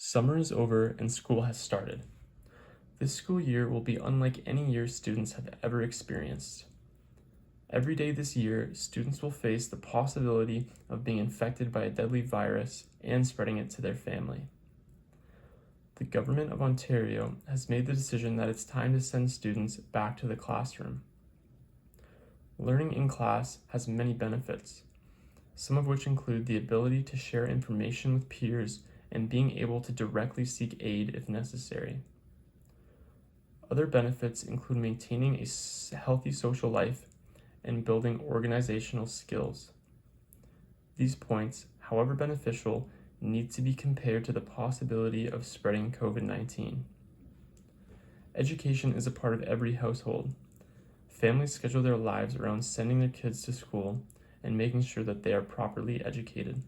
Summer is over and school has started. This school year will be unlike any year students have ever experienced. Every day this year, students will face the possibility of being infected by a deadly virus and spreading it to their family. The Government of Ontario has made the decision that it's time to send students back to the classroom. Learning in class has many benefits, some of which include the ability to share information with peers and being able to directly seek aid if necessary. Other benefits include maintaining a healthy social life and building organizational skills. These points, however beneficial, need to be compared to the possibility of spreading COVID-19. Education is a part of every household. Families schedule their lives around sending their kids to school and making sure that they are properly educated.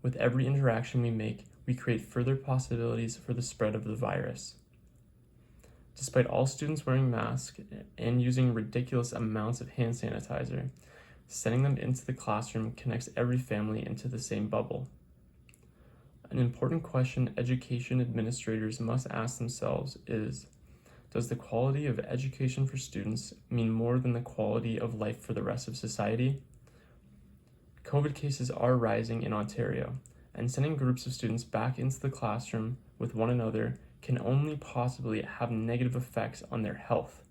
With every interaction we make, we create further possibilities for the spread of the virus. Despite all students wearing masks and using ridiculous amounts of hand sanitizer, sending them into the classroom connects every family into the same bubble. An important question education administrators must ask themselves is, does the quality of education for students mean more than the quality of life for the rest of society? COVID cases are rising in Ontario, and sending groups of students back into the classroom with one another can only possibly have negative effects on their health.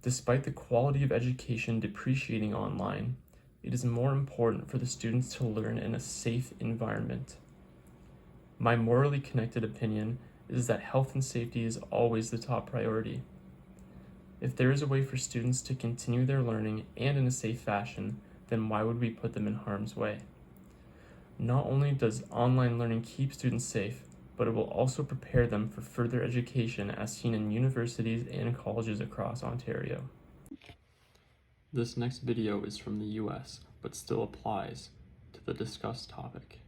Despite the quality of education depreciating online, it is more important for the students to learn in a safe environment. My morally connected opinion is that health and safety is always the top priority. If there is a way for students to continue their learning and in a safe fashion, then why would we put them in harm's way? Not only does online learning keep students safe, but it will also prepare them for further education as seen in universities and colleges across Ontario. This next video is from the US, but still applies to the discussed topic.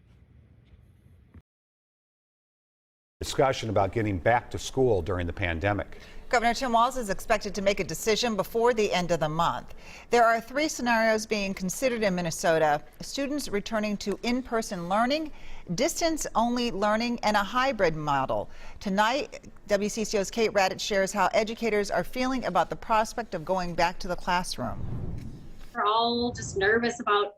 Discussion about getting back to school during the pandemic. Governor Tim Walz is expected to make a decision before the end of the month. There are three scenarios being considered in Minnesota: students returning to in-person learning, distance-only learning, and a hybrid model. Tonight, WCCO's Kate Radich shares how educators are feeling about the prospect of going back to the classroom. We're all just nervous about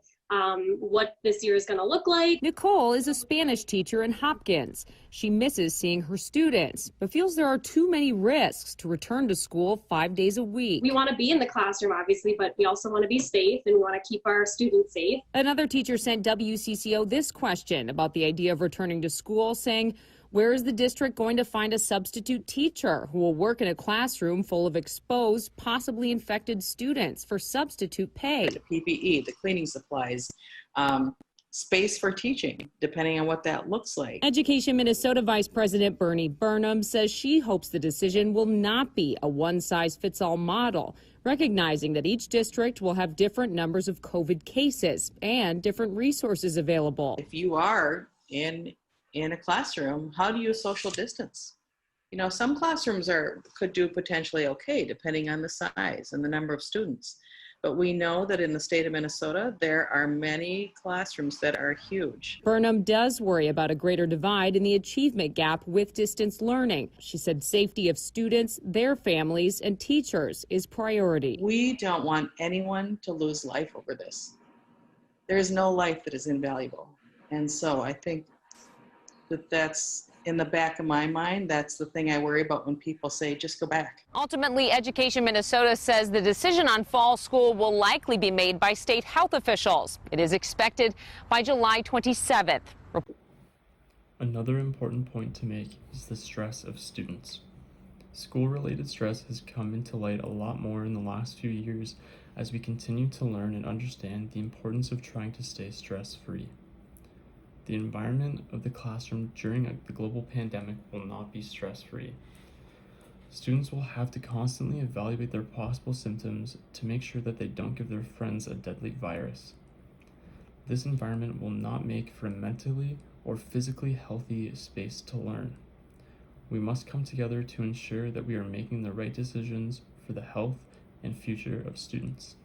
what this year is going to look like. Nicole is a Spanish teacher in Hopkins. She misses seeing her students, but feels there are too many risks to return to school 5 days a week. We want to be in the classroom, obviously, but we also want to be safe and we want to keep our students safe. Another teacher sent WCCO this question about the idea of returning to school, saying, where is the district going to find a substitute teacher who will work in a classroom full of exposed, possibly infected students for substitute pay? The PPE, the cleaning supplies, space for teaching, depending on what that looks like. Education Minnesota Vice President Bernie Burnham says she hopes the decision will not be a one-size-fits-all model, recognizing that each district will have different numbers of COVID cases and different resources available. If you are in a classroom, how do you social distance? You know, some classrooms could do potentially okay, depending on the size and the number of students. But we know that in the state of Minnesota, there are many classrooms that are huge. Burnham does worry about a greater divide in the achievement gap with distance learning. She said safety of students, their families, and teachers is priority. We don't want anyone to lose life over this. There is no life that is invaluable. And so I think that's in the back of my mind. That's the thing I worry about when people say, just go back. Ultimately, Education Minnesota says the decision on fall school will likely be made by state health officials. It is expected by July 27th. Another important point to make is the stress of students. School-related stress has come into light a lot more in the last few years as we continue to learn and understand the importance of trying to stay stress-free. The environment of the classroom during the global pandemic will not be stress-free. Students will have to constantly evaluate their possible symptoms to make sure that they don't give their friends a deadly virus. This environment will not make for a mentally or physically healthy space to learn. We must come together to ensure that we are making the right decisions for the health and future of students.